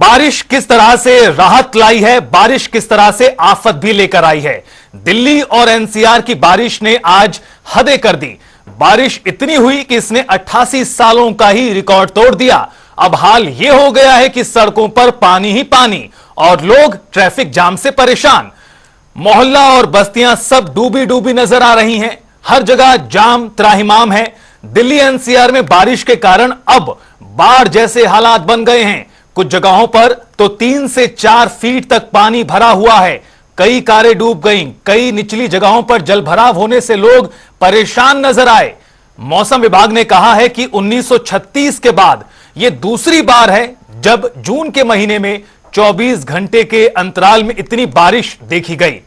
बारिश किस तरह से राहत लाई है, बारिश किस तरह से आफत भी लेकर आई है। दिल्ली और एनसीआर की बारिश ने आज हदें कर दी। बारिश इतनी हुई कि इसने 88 सालों का ही रिकॉर्ड तोड़ दिया। अब हाल यह हो गया है कि सड़कों पर पानी ही पानी और लोग ट्रैफिक जाम से परेशान। मोहल्ला और बस्तियां सब डूबी डूबी नजर आ रही हैं। हर जगह जाम त्राहिमाम है। दिल्ली एनसीआर में बारिश के कारण अब बाढ़ जैसे हालात बन गए हैं। कुछ जगहों पर तो 3 से 4 फीट तक पानी भरा हुआ है। कई कारें डूब गईं। कई निचली जगहों पर जलभराव होने से लोग परेशान नजर आए। मौसम विभाग ने कहा है कि 1936 के बाद यह दूसरी बार है जब जून के महीने में 24 घंटे के अंतराल में इतनी बारिश देखी गई।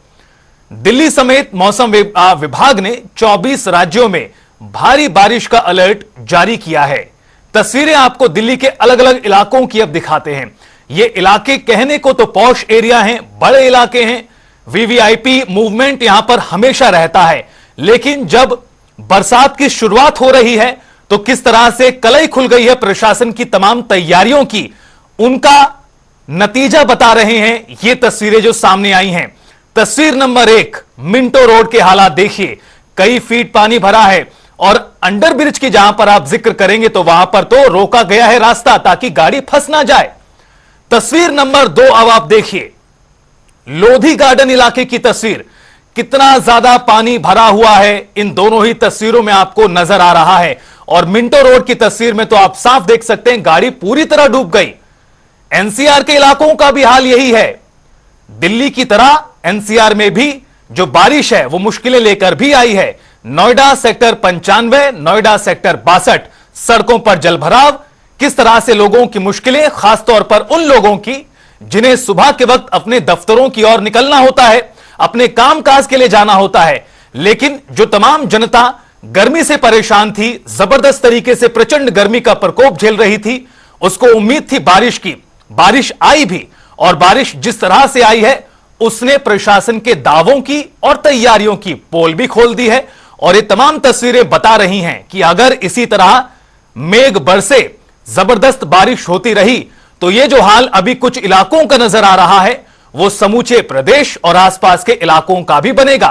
दिल्ली समेत मौसम विभाग ने 24 राज्यों में भारी बारिश का अलर्ट जारी किया है। तस्वीरें आपको दिल्ली के अलग अलग इलाकों की अब दिखाते हैं। ये इलाके कहने को तो पॉश एरिया हैं, बड़े इलाके हैं, वीवीआईपी मूवमेंट यहां पर हमेशा रहता है। लेकिन जब बरसात की शुरुआत हो रही है तो किस तरह से कलई खुल गई है प्रशासन की तमाम तैयारियों की, उनका नतीजा बता रहे हैं ये तस्वीरें जो सामने आई हैं। तस्वीर नंबर 1, मिंटो रोड के हालात देखिए। कई फीट पानी भरा है और अंडरब्रिज की जहां पर आप जिक्र करेंगे तो वहां पर तो रोका गया है रास्ता ताकि गाड़ी फंस ना जाए। तस्वीर नंबर 2 अब आप देखिए, लोधी गार्डन इलाके की तस्वीर। कितना ज्यादा पानी भरा हुआ है इन दोनों ही तस्वीरों में आपको नजर आ रहा है। और मिंटो रोड की तस्वीर में तो आप साफ देख सकते हैं गाड़ी पूरी तरह डूब गई। एनसीआर के इलाकों का भी हाल यही है। दिल्ली की तरह एनसीआर में भी जो बारिश है वो मुश्किलें लेकर भी आई है। नोएडा सेक्टर 95, नोएडा सेक्टर 62 सड़कों पर जलभराव। किस तरह से लोगों की मुश्किलें, खासतौर पर उन लोगों की जिन्हें सुबह के वक्त अपने दफ्तरों की ओर निकलना होता है, अपने कामकाज के लिए जाना होता है। लेकिन जो तमाम जनता गर्मी से परेशान थी, जबरदस्त तरीके से प्रचंड गर्मी का प्रकोप झेल रही थी, उसको उम्मीद थी बारिश की। बारिश आई भी, और बारिश जिस तरह से आई है उसने प्रशासन के दावों की और तैयारियों की पोल भी खोल दी है। और ये तमाम तस्वीरें बता रही हैं कि अगर इसी तरह मेघ बरसे, जबरदस्त बारिश होती रही तो ये जो हाल अभी कुछ इलाकों का नजर आ रहा है वो समूचे प्रदेश और आसपास के इलाकों का भी बनेगा।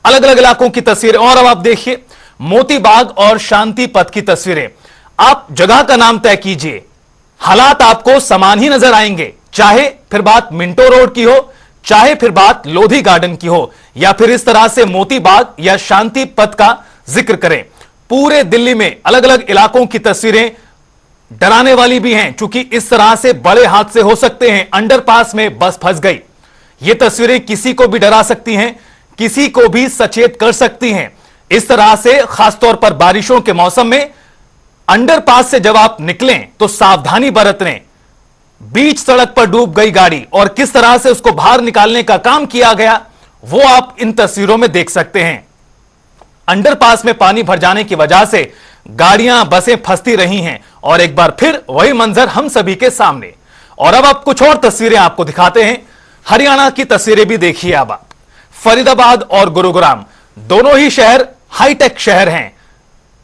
अलग अलग इलाकों की तस्वीरें। और अब आप देखिए मोती बाग और शांति पथ की तस्वीरें। आप जगह का नाम तय कीजिए, हालात आपको समान ही नजर आएंगे। चाहे फिर बात मिंटो रोड की हो, चाहे फिर बात लोधी गार्डन की हो, या फिर इस तरह से मोती बाग या शांति पथ का जिक्र करें। पूरे दिल्ली में अलग अलग इलाकों की तस्वीरें डराने वाली भी हैं, क्योंकि इस तरह से बड़े हादसे हो सकते हैं। अंडरपास में बस फंस गई, ये तस्वीरें किसी को भी डरा सकती हैं, किसी को भी सचेत कर सकती हैं। इस तरह से खासतौर पर बारिशों के मौसम में अंडरपास से जब आप निकलें तो सावधानी बरतें। बीच सड़क पर डूब गई गाड़ी और किस तरह से उसको बाहर निकालने का काम किया गया वो आप इन तस्वीरों में देख सकते हैं। अंडरपास में पानी भर जाने की वजह से गाड़ियां, बसें फंसती रही हैं और एक बार फिर वही मंजर हम सभी के सामने। और अब आप कुछ और तस्वीरें आपको दिखाते हैं। हरियाणा की तस्वीरें भी देखिए। अब आप फरीदाबाद और गुरुग्राम दोनों ही शहर हाईटेक शहर हैं।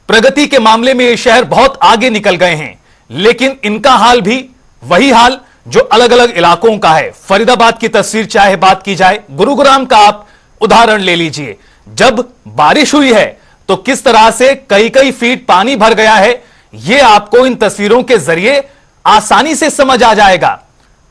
प्रगति के मामले में ये शहर बहुत आगे निकल गए हैं, लेकिन इनका हाल भी वही हाल जो अलग अलग इलाकों का है। फरीदाबाद की तस्वीर चाहे बात की जाए, गुरुग्राम का आप उदाहरण ले लीजिए। जब बारिश हुई है तो किस तरह से कई कई फीट पानी भर गया है, यह आपको इन तस्वीरों के जरिए आसानी से समझ आ जाएगा।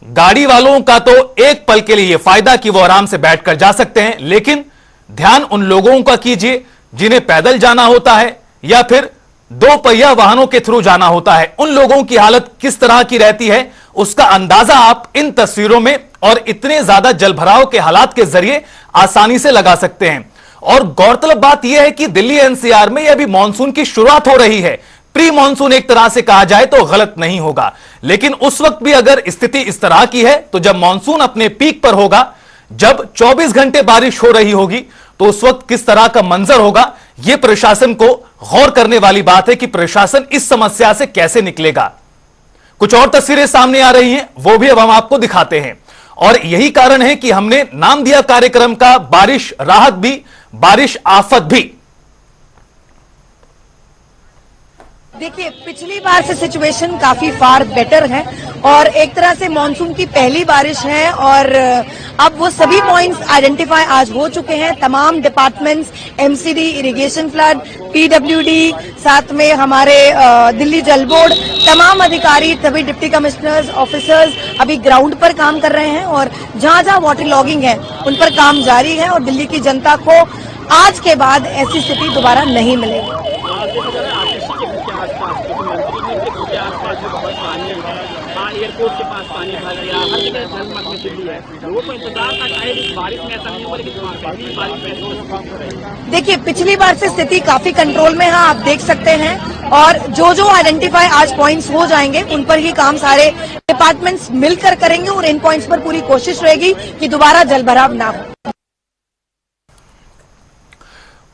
गाड़ी वालों का तो एक पल के लिए यह फायदा कि वो आराम से बैठकर जा सकते हैं, लेकिन ध्यान उन लोगों का कीजिए जिन्हें पैदल जाना होता है या फिर 2 पहिया वाहनों के थ्रू जाना होता है। उन लोगों की हालत किस तरह की रहती है उसका अंदाजा आप इन तस्वीरों में और इतने ज्यादा जलभराव के हालात के जरिए आसानी से लगा सकते हैं। और गौरतलब बात यह है कि दिल्ली एनसीआर में अभी मानसून की शुरुआत हो रही है। प्री मानसून एक तरह से कहा जाए तो गलत नहीं होगा, लेकिन उस वक्त भी अगर स्थिति इस तरह की है तो जब मानसून अपने पीक पर होगा, जब 24 घंटे बारिश हो रही होगी, तो उस वक्त किस तरह का मंजर होगा, यह प्रशासन को गौर करने वाली बात है कि प्रशासन इस समस्या से कैसे निकलेगा। कुछ और तस्वीरें सामने आ रही हैं, वो भी अब हम आपको दिखाते हैं। और यही कारण है कि हमने नाम दिया कार्यक्रम का बारिश राहत भी, बारिश आफत भी। देखिए, पिछली बार से सिचुएशन काफी फार बेटर है और एक तरह से मानसून की पहली बारिश है और अब वो सभी पॉइंट्स आइडेंटिफाई आज हो चुके हैं। तमाम departments, MCD, irrigation flood, PWD, साथ में हमारे दिल्ली जल बोर्ड, तमाम अधिकारी, सभी डिप्टी कमिश्नर्स, ऑफिसर्स अभी ग्राउंड पर काम कर रहे हैं और जहां जहां वाटर लॉगिंग है उन पर काम जारी है और दिल्ली की जनता को आज के बाद ऐसी स्थिति दोबारा नहीं मिलेगी। एयरपोर्ट के पास पानी भर गया, हर जगह जलमग्न दिल्ली है। लोगों को इंतजार था शायद इस बारिश में ऐसा नहीं हुआ, लेकिन पहली बारिश में देखिए, पिछली बार से स्थिति काफी कंट्रोल में है, आप देख सकते हैं और जो जो आइडेंटिफाई आज पॉइंट्स हो जाएंगे उन पर ही काम सारे डिपार्टमेंट्स मिलकर करेंगे और इन पॉइंट्स पर पूरी कोशिश रहेगी कि दोबारा जलभराव ना हो।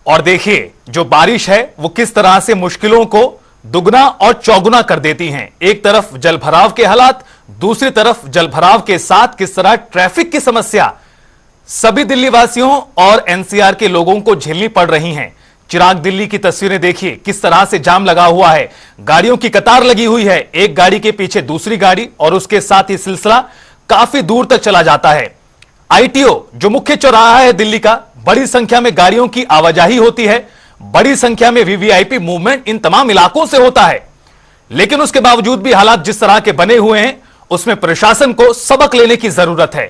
और देखिए, जो बारिश है वो किस तरह से मुश्किलों को दुगना और चौगुना कर देती हैं। एक तरफ जलभराव के हालात, दूसरी तरफ जलभराव के साथ किस तरह ट्रैफिक की समस्या सभी दिल्ली वासियों और एनसीआर के लोगों को झेलनी पड़ रही हैं। चिराग दिल्ली की तस्वीरें देखिए, किस तरह से जाम लगा हुआ है, गाड़ियों की कतार लगी हुई है, एक गाड़ी के पीछे दूसरी गाड़ी और उसके साथ ही सिलसिला काफी दूर तक चला जाता है। आईटीओ जो मुख्य चौराहा है दिल्ली का, बड़ी संख्या में गाड़ियों की आवाजाही होती है, बड़ी संख्या में वीवीआईपी मूवमेंट इन तमाम इलाकों से होता है। लेकिन उसके बावजूद भी हालात जिस तरह के बने हुए हैं उसमें प्रशासन को सबक लेने की जरूरत है।